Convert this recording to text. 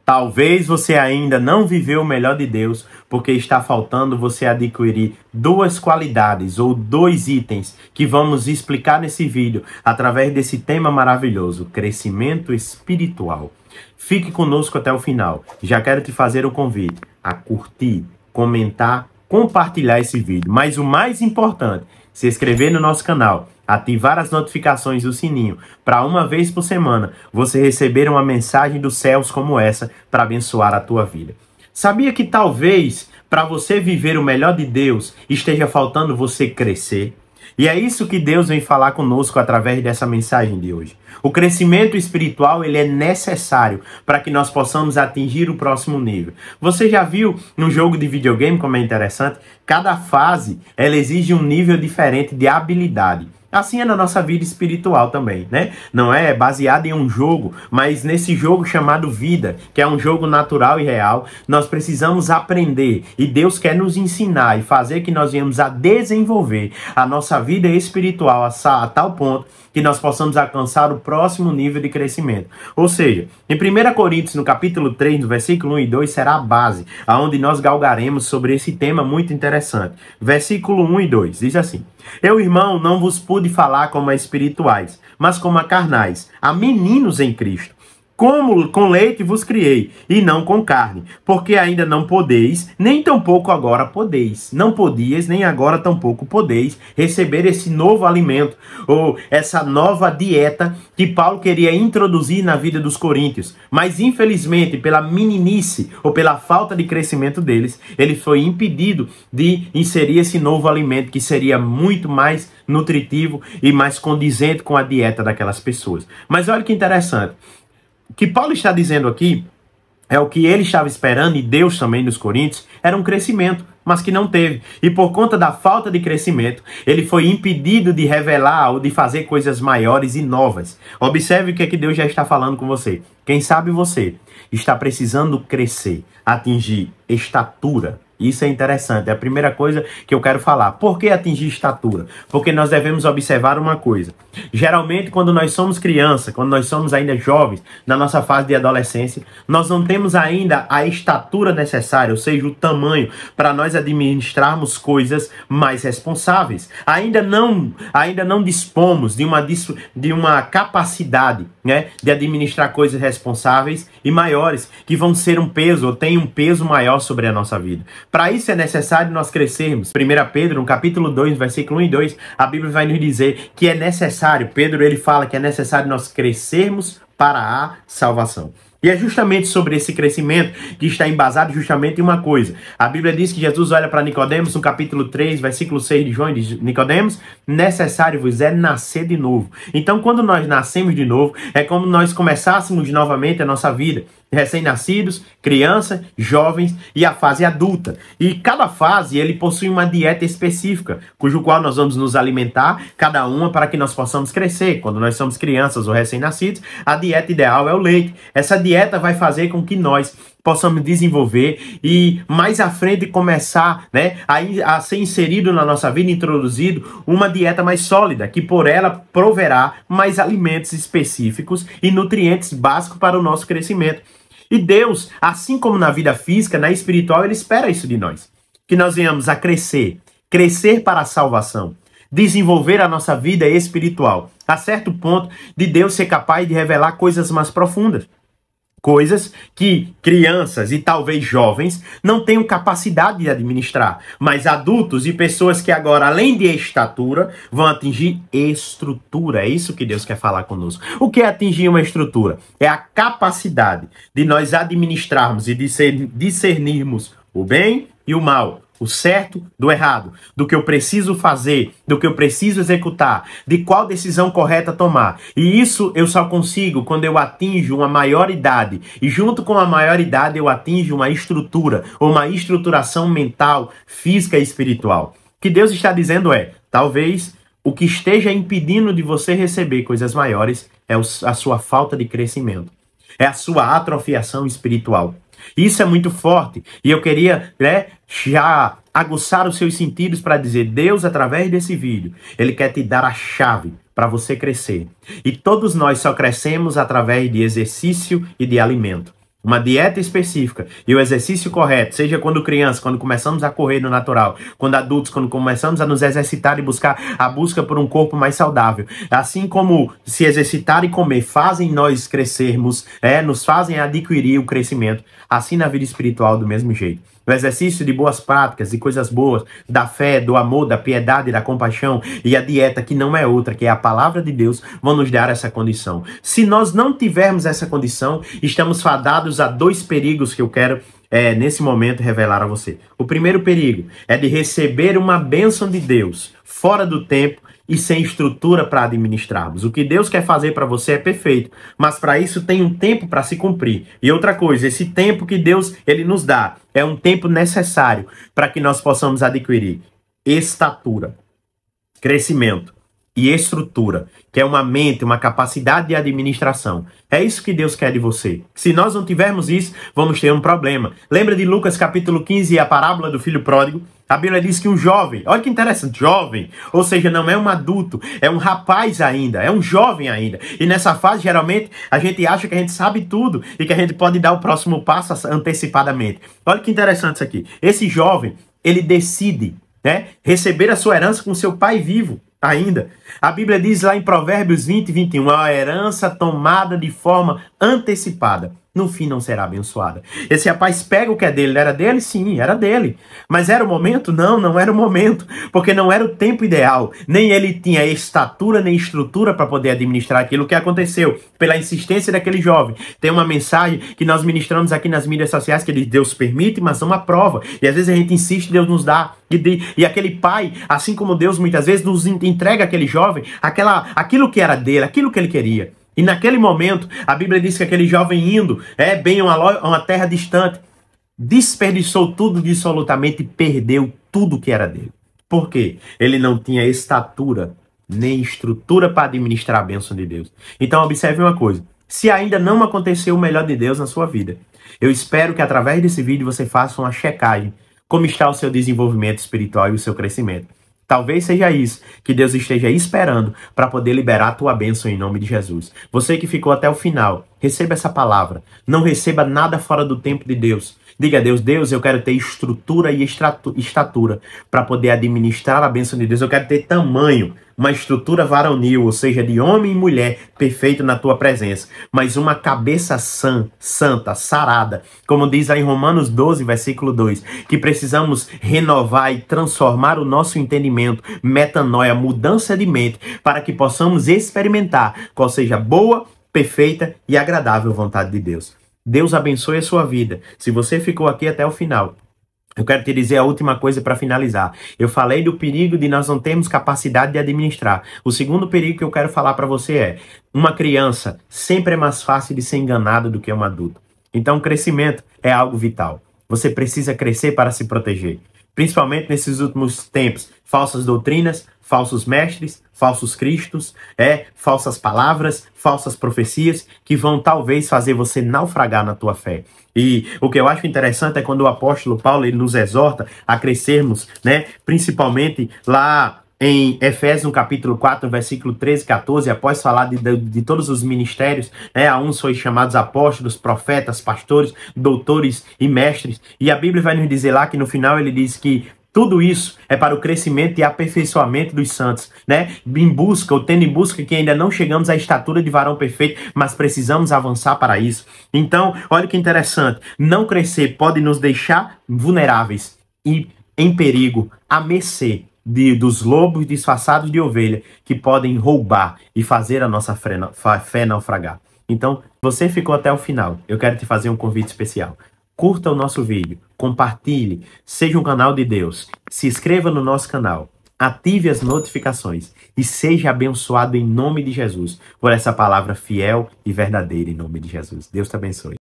Talvez você ainda não viveu o melhor de Deus, porque está faltando você adquirir duas qualidades ou dois itens que vamos explicar nesse vídeo através desse tema maravilhoso, crescimento espiritual. Fique conosco até o final. Já quero te fazer o convite a curtir, comentar, compartilhar esse vídeo. Mas o mais importante, se inscrever no nosso canal, ativar as notificações do sininho, para uma vez por semana você receber uma mensagem dos céus como essa para abençoar a tua vida. Sabia que talvez para você viver o melhor de Deus esteja faltando você crescer? E é isso que Deus vem falar conosco através dessa mensagem de hoje. O crescimento espiritual, ele é necessário para que nós possamos atingir o próximo nível. Você já viu no jogo de videogame como é interessante? Cada fase, ela exige um nível diferente de habilidade. Assim é na nossa vida espiritual também, né? Não é baseado em um jogo, mas nesse jogo chamado vida, que é um jogo natural e real, nós precisamos aprender. E Deus quer nos ensinar e fazer que nós venhamos a desenvolver a nossa vida espiritual a tal ponto que nós possamos alcançar o próximo nível de crescimento. Ou seja, em 1 Coríntios, no capítulo 3, no versículo 1 e 2, será a base, aonde nós galgaremos sobre esse tema muito interessante. Versículo 1 e 2, diz assim: Eu, irmão, não vos pude falar como a espirituais, mas como a carnais, a meninos em Cristo. Como com leite vos criei, e não com carne, porque ainda não podeis, nem tampouco agora podeis. Não podias, nem agora tampouco podeis receber esse novo alimento, ou essa nova dieta que Paulo queria introduzir na vida dos coríntios. Mas, infelizmente, pela meninice, ou pela falta de crescimento deles, ele foi impedido de inserir esse novo alimento, que seria muito mais nutritivo e mais condizente com a dieta daquelas pessoas. Mas olha que interessante. O que Paulo está dizendo aqui é o que ele estava esperando, e Deus também nos Coríntios, era um crescimento, mas que não teve. E por conta da falta de crescimento, ele foi impedido de revelar ou de fazer coisas maiores e novas. Observe o que é que Deus já está falando com você. Quem sabe você está precisando crescer, atingir estatura. Isso é interessante, é a primeira coisa que eu quero falar. Por que atingir estatura? Porque nós devemos observar uma coisa. Geralmente, quando nós somos criança, quando nós somos ainda jovens, na nossa fase de adolescência, nós não temos ainda a estatura necessária, ou seja, o tamanho, para nós administrarmos coisas mais responsáveis. Ainda não dispomos de uma capacidade, né, de administrar coisas responsáveis e maiores, que vão ser um peso, ou têm um peso maior sobre a nossa vida. Para isso é necessário nós crescermos. 1 Pedro, no capítulo 2, versículo 1 e 2, a Bíblia vai nos dizer que é necessário, Pedro ele fala que é necessário nós crescermos para a salvação. E é justamente sobre esse crescimento que está embasado justamente em uma coisa. A Bíblia diz que Jesus olha para Nicodemos no capítulo 3, versículo 6 de João, e diz: Nicodemos, necessário vos é nascer de novo. Então, quando nós nascemos de novo, é como nós começássemos novamente a nossa vida. Recém-nascidos, crianças, jovens e a fase adulta. E cada fase, ele possui uma dieta específica, cujo qual nós vamos nos alimentar, cada uma para que nós possamos crescer. Quando nós somos crianças ou recém-nascidos, a dieta ideal é o leite. Essa dieta vai fazer com que nós possamos desenvolver e mais à frente começar, né, a ser inserido na nossa vida, introduzido uma dieta mais sólida, que por ela proverá mais alimentos específicos e nutrientes básicos para o nosso crescimento. E Deus, assim como na vida física, na espiritual, Ele espera isso de nós. Que nós venhamos a crescer para a salvação, desenvolver a nossa vida espiritual, a certo ponto de Deus ser capaz de revelar coisas mais profundas. Coisas que crianças e talvez jovens não tenham capacidade de administrar, mas adultos e pessoas que agora, além de estatura, vão atingir estrutura. É isso que Deus quer falar conosco. O que é atingir uma estrutura? É a capacidade de nós administrarmos e discernirmos o bem e o mal, o certo do errado, do que eu preciso fazer, do que eu preciso executar, de qual decisão correta tomar. E isso eu só consigo quando eu atinjo uma maioridade. E junto com a maioridade eu atinjo uma estrutura, ou uma estruturação mental, física e espiritual. O que Deus está dizendo é, talvez o que esteja impedindo de você receber coisas maiores é a sua falta de crescimento. É a sua atrofiação espiritual. Isso é muito forte. E eu queria, já aguçar os seus sentidos para dizer, Deus, através desse vídeo, Ele quer te dar a chave para você crescer. E todos nós só crescemos através de exercício e de alimento. uma dieta específica e o exercício correto, seja quando criança, quando começamos a correr no natural, quando adultos, quando começamos a nos exercitar e buscar a busca por um corpo mais saudável, assim como se exercitar e comer fazem nós crescermos, nos fazem adquirir o crescimento, assim na vida espiritual do mesmo jeito. O exercício de boas práticas e coisas boas, da fé, do amor, da piedade, da compaixão e a dieta, que não é outra, que é a palavra de Deus, vão nos dar essa condição. Se nós não tivermos essa condição, estamos fadados a 2 perigos que eu quero, nesse momento, revelar a você. O primeiro perigo é de receber uma bênção de Deus fora do tempo e sem estrutura para administrarmos. O que Deus quer fazer para você é perfeito, mas para isso tem um tempo para se cumprir. E outra coisa, esse tempo que Deus ele nos dá é um tempo necessário para que nós possamos adquirir estatura, crescimento e estrutura, que é uma mente, uma capacidade de administração. É isso que Deus quer de você. Se nós não tivermos isso, vamos ter um problema. Lembra de Lucas capítulo 15 e a parábola do filho pródigo? A Bíblia diz que um jovem, olha que interessante, jovem, ou seja, não é um adulto, é um rapaz ainda, é um jovem ainda. E nessa fase, geralmente, a gente acha que a gente sabe tudo e que a gente pode dar o próximo passo antecipadamente. Olha que interessante isso aqui. Esse jovem, ele decide, receber a sua herança com seu pai vivo ainda. A Bíblia diz lá em Provérbios 20 e 21, a herança tomada de forma antecipada, no fim não será abençoada. Esse rapaz pega o que é dele. Era dele? Sim, era dele. Mas era o momento? Não, não era o momento. Porque não era o tempo ideal. Nem ele tinha estatura, nem estrutura para poder administrar aquilo. O que aconteceu? Pela insistência daquele jovem. Tem uma mensagem que nós ministramos aqui nas mídias sociais que Deus permite, mas não aprova. E às vezes a gente insiste, Deus nos dá. E aquele pai, assim como Deus muitas vezes nos entrega aquele jovem, aquilo que era dele, aquilo que ele queria. E naquele momento, a Bíblia diz que aquele jovem indo, bem a uma terra distante, desperdiçou tudo dissolutamente e perdeu tudo que era dele. Por quê? Ele não tinha estatura, nem estrutura para administrar a bênção de Deus. Então observe uma coisa, se ainda não aconteceu o melhor de Deus na sua vida, eu espero que através desse vídeo você faça uma checagem, como está o seu desenvolvimento espiritual e o seu crescimento. Talvez seja isso que Deus esteja esperando para poder liberar a tua bênção em nome de Jesus. Você que ficou até o final, receba essa palavra. Não receba nada fora do tempo de Deus. Diga a Deus, Deus, eu quero ter estrutura e estatura para poder administrar a bênção de Deus. Eu quero ter tamanho, uma estrutura varonil, ou seja, de homem e mulher perfeito na tua presença. Mas uma cabeça santa, sarada, como diz aí em Romanos 12, versículo 2, que precisamos renovar e transformar o nosso entendimento, metanoia, mudança de mente, para que possamos experimentar qual seja a boa, perfeita e agradável vontade de Deus. Deus abençoe a sua vida. Se você ficou aqui até o final, eu quero te dizer a última coisa para finalizar. Eu falei do perigo de nós não termos capacidade de administrar. O segundo perigo que eu quero falar para você é: uma criança sempre é mais fácil de ser enganada do que um adulto. Então, o crescimento é algo vital. Você precisa crescer para se proteger. Principalmente nesses últimos tempos, falsas doutrinas, falsos mestres, falsos cristos, falsas palavras, falsas profecias, que vão talvez fazer você naufragar na tua fé. E o que eu acho interessante é quando o apóstolo Paulo ele nos exorta a crescermos, principalmente lá em Efésios, no capítulo 4, versículo 13 e 14, após falar de todos os ministérios, a uns foi chamados apóstolos, profetas, pastores, doutores e mestres. E a Bíblia vai nos dizer lá que no final ele diz que tudo isso é para o crescimento e aperfeiçoamento dos santos, em busca, ou tendo em busca que ainda não chegamos à estatura de varão perfeito, mas precisamos avançar para isso. Então, olha que interessante, não crescer pode nos deixar vulneráveis e em perigo, à mercê dos lobos disfarçados de ovelha que podem roubar e fazer a nossa fé naufragar. Então, você ficou até o final. Eu quero te fazer um convite especial. Curta o nosso vídeo, compartilhe, seja um canal de Deus, se inscreva no nosso canal, ative as notificações e seja abençoado em nome de Jesus por essa palavra fiel e verdadeira em nome de Jesus. Deus te abençoe.